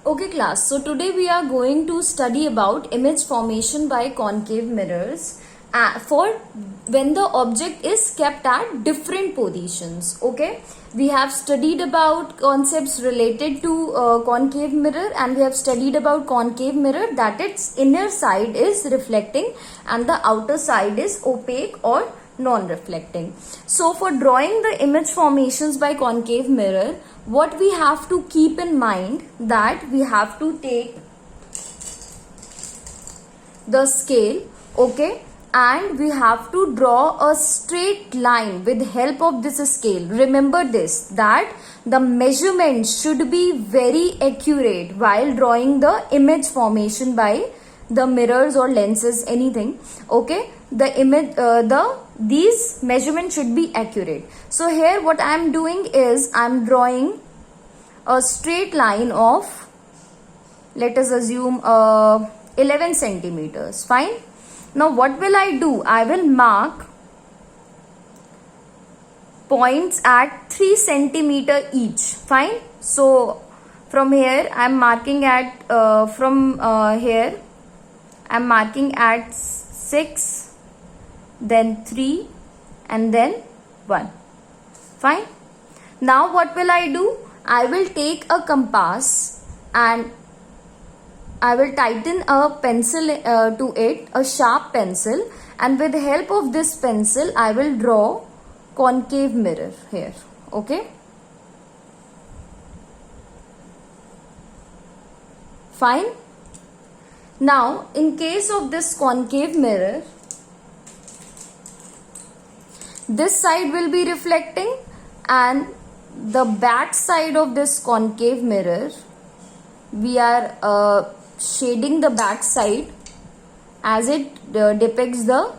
Okay class, so today we are going to study about image formation by concave mirrors for when the object is kept at different positions. Okay, we have studied about concepts related to concave mirror, and we have studied about concave mirror that its inner side is reflecting and the outer side is opaque or non-reflecting. So for drawing the image formations by concave mirror, what we have to keep in mind that we have to take the scale, okay, and we have to draw a straight line with help of this scale. Remember this, that the measurement should be very accurate while drawing the image formation by the mirrors or lenses, anything. Okay, the image these measurements should be accurate. So here what I am doing is I am drawing a straight line of, let us assume 11 centimeters. Fine. Now what will I do? I will mark points at 3 centimeter each. Fine. So from here I am marking at here I am marking at 6, then 3, and then 1. Fine. Now what will I do? I will take a compass and I will tighten a pencil to it, a sharp pencil, and with the help of this pencil I will draw concave mirror here. Okay. Fine. Now in case of this concave mirror, this side will be reflecting and the back side of this concave mirror, we are shading the back side as it depicts the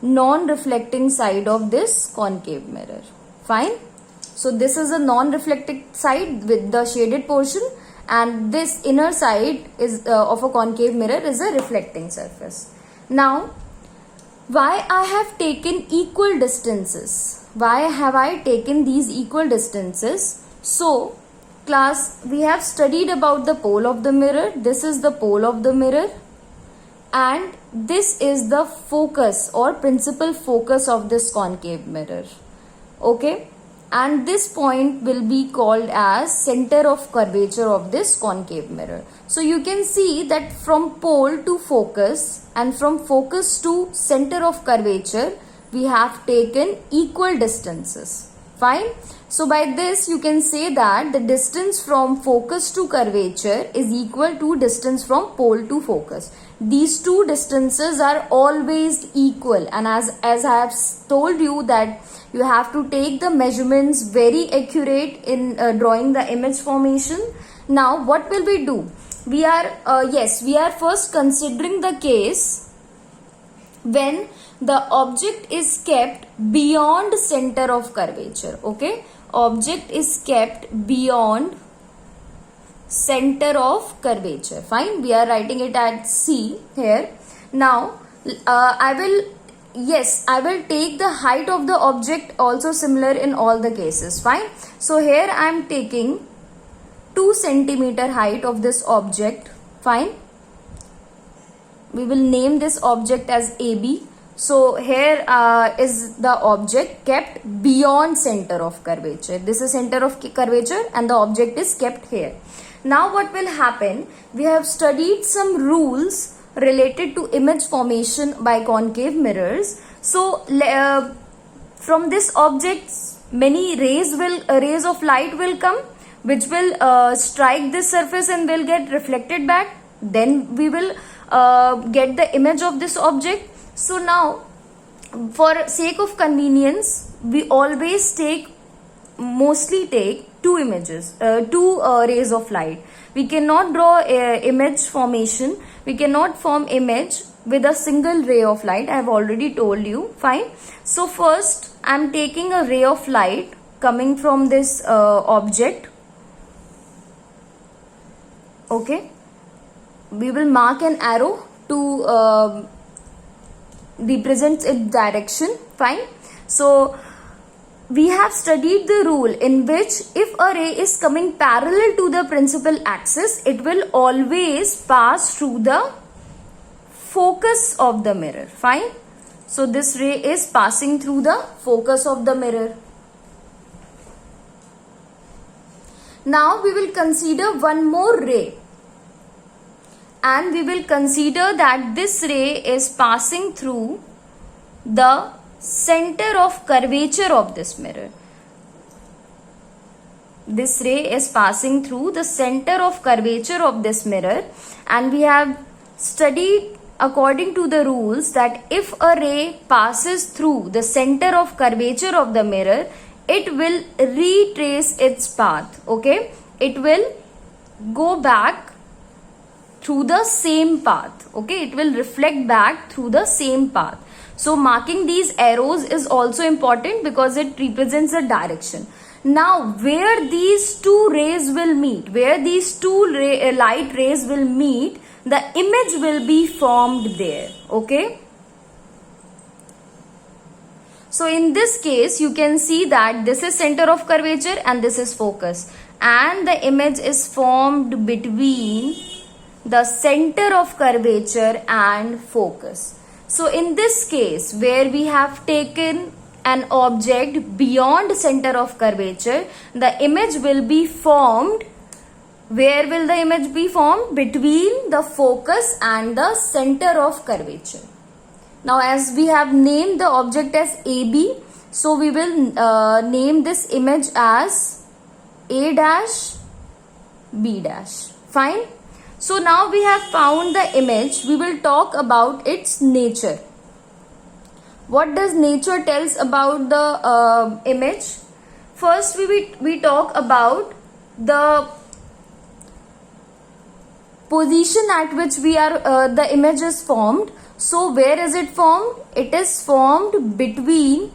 non-reflecting side of this concave mirror. Fine. So this is a non-reflecting side with the shaded portion, and this inner side is of a concave mirror is a reflecting surface. Now why I have taken equal distances? Why have I taken these equal distances? So class, we have studied about the pole of the mirror. This is the pole of the mirror and this is the focus or principal focus of this concave mirror. Okay, and this point will be called as center of curvature of this concave mirror. So you can see that from pole to focus and from focus to center of curvature, we have taken equal distances. Fine. So by this you can say that the distance from focus to curvature is equal to distance from pole to focus. These two distances are always equal, and as I have told you that you have to take the measurements very accurate in drawing the image formation. Now what will we do? We are first considering the case when the object is kept beyond center of curvature. Okay, object is kept beyond center of curvature. Fine, we are writing it at C here. Now I will take the height of the object also similar in all the cases. Fine. So here I am taking 2 centimeter height of this object. Fine. We will name this object as AB. So here is the object kept beyond center of curvature. This is center of curvature and the object is kept here. Now what will happen? We have studied some rules related to image formation by concave mirrors. So from this object many rays of light will come, which will strike this surface and will get reflected back. Then we will get the image of this object. So now for sake of convenience, we always mostly take two rays of light. We cannot draw image formation. We cannot form image with a single ray of light. I have already told you. Fine. So first I am taking a ray of light coming from this object. Okay. We will mark an arrow to represent its direction. Fine. So we have studied the rule in which if a ray is coming parallel to the principal axis, it will always pass through the focus of the mirror. Fine. So this ray is passing through the focus of the mirror. Now we will consider one more ray, and we will consider that this ray is passing through the center of curvature of this mirror. This ray is passing through the center of curvature of this mirror, and we have studied according to the rules that if a ray passes through the center of curvature of the mirror, it will retrace its path. Okay, it will go back through the same path. Okay, it will reflect back through the same path. So marking these arrows is also important because it represents the direction. Now where these two rays will meet, where these two light rays will meet, the image will be formed there. Okay. So in this case, you can see that this is center of curvature and this is focus, and the image is formed between the center of curvature and focus. So in this case, where we have taken an object beyond center of curvature, the image will be formed. Where will the image be formed? Between the focus and the center of curvature. Now as we have named the object as AB, so we will name this image as A dash B dash. Fine. So now we have found the image. We will talk about its nature. What does nature tells about the image? First we talk about the position at which the image is formed. So where is it formed? It is formed between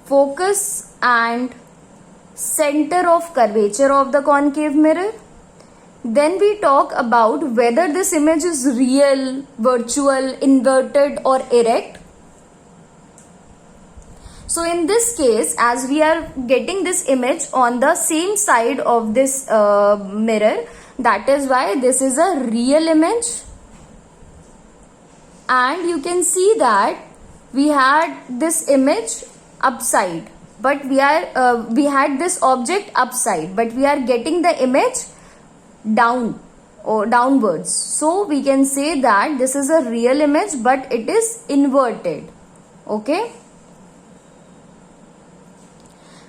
focus and center of curvature of the concave mirror. Then we talk about whether this image is real, virtual, inverted or erect. So in this case, as we are getting this image on the same side of this mirror, that is why this is a real image. And you can see that we had this image upside, but we had this object upside, but we are getting the image down or downwards. So we can say that this is a real image, but it is inverted. Okay.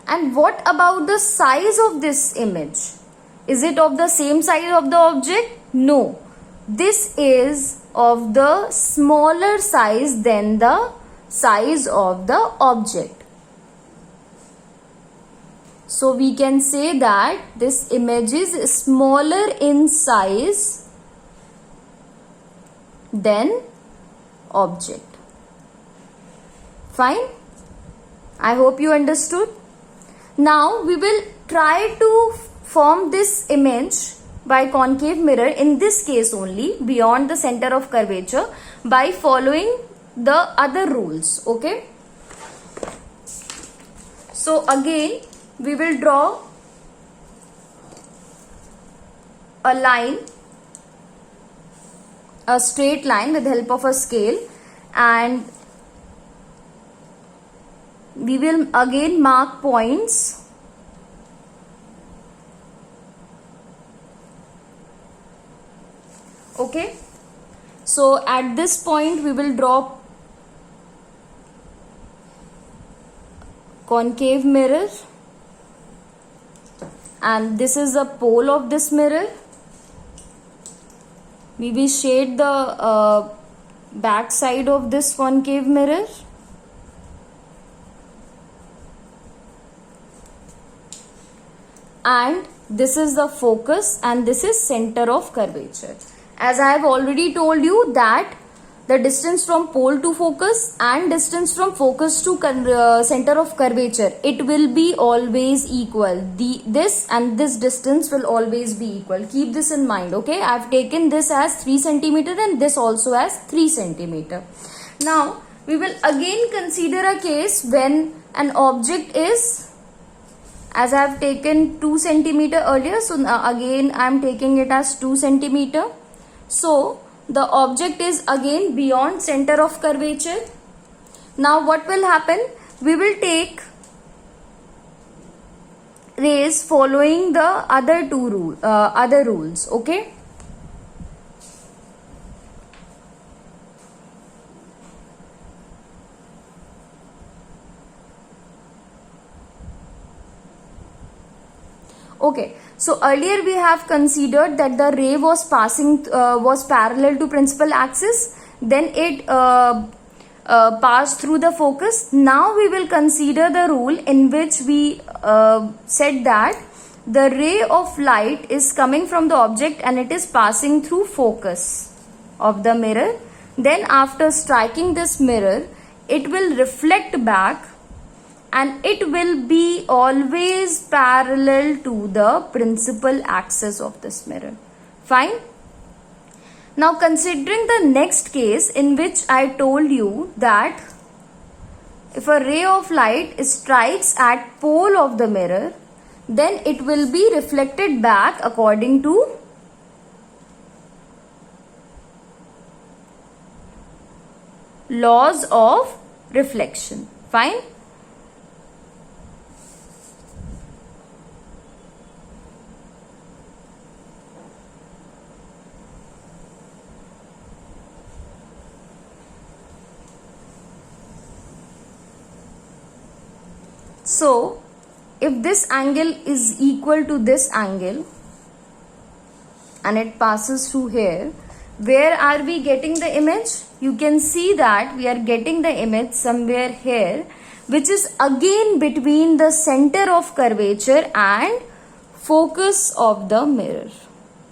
And what about the size of this image? Is it of the same size of the object? No. This is of the smaller size than the size of the object. So we can say that this image is smaller in size than object. Fine. I hope you understood. Now we will try to form this image by concave mirror, in this case only beyond the center of curvature, by following the other rules. Okay. So again we will draw a line, a straight line with the help of a scale, and we will again mark points. Okay. So at this point we will draw concave mirror, and this is the pole of this mirror. We will shade the back side of this concave mirror. And this is the focus, and this is center of curvature. As I have already told you that the distance from pole to focus and distance from focus to center of curvature, it will be always equal. This and this distance will always be equal. Keep this in mind. Okay, I have taken this as 3 centimeter and this also as 3 centimeter. Now we we will again consider a case when an object is, as I have taken 2 centimeter earlier, so again I am taking it as 2 centimeter. So the object is again beyond center of curvature. Now what will happen? We will take rays following the other rules. Okay. Okay, so earlier we have considered that the ray was parallel to principal axis, then it passed through the focus. Now we will consider the rule in which we said that the ray of light is coming from the object and it is passing through focus of the mirror. Then after striking this mirror, it will reflect back and it will be always parallel to the principal axis of this mirror. Fine. Now considering the next case in which I told you that if a ray of light strikes at pole of the mirror, then it will be reflected back according to laws of reflection. Fine. So, if this angle is equal to this angle and it passes through here, where are we getting the image? You can see that we are getting the image somewhere here, which is again between the center of curvature and focus of the mirror.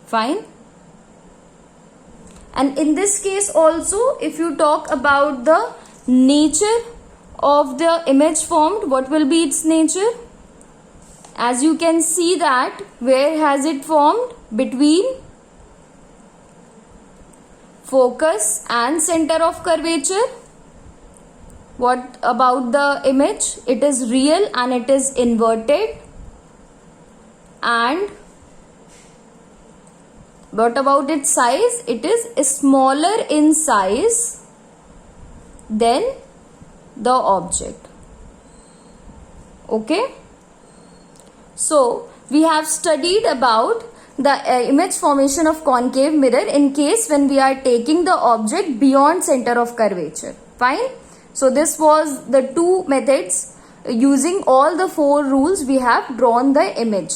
Fine. And in this case also, if you talk about the nature of the image formed, what will be its nature? As you can see that, where has it formed? Between focus and center of curvature. What about the image? It is real and it is inverted. And what about its size? It is smaller in size than the object. Okay. So we have studied about the image formation of concave mirror in case when we are taking the object beyond center of curvature. Fine. So this was the two methods. Using all the 4 rules, we have drawn the image.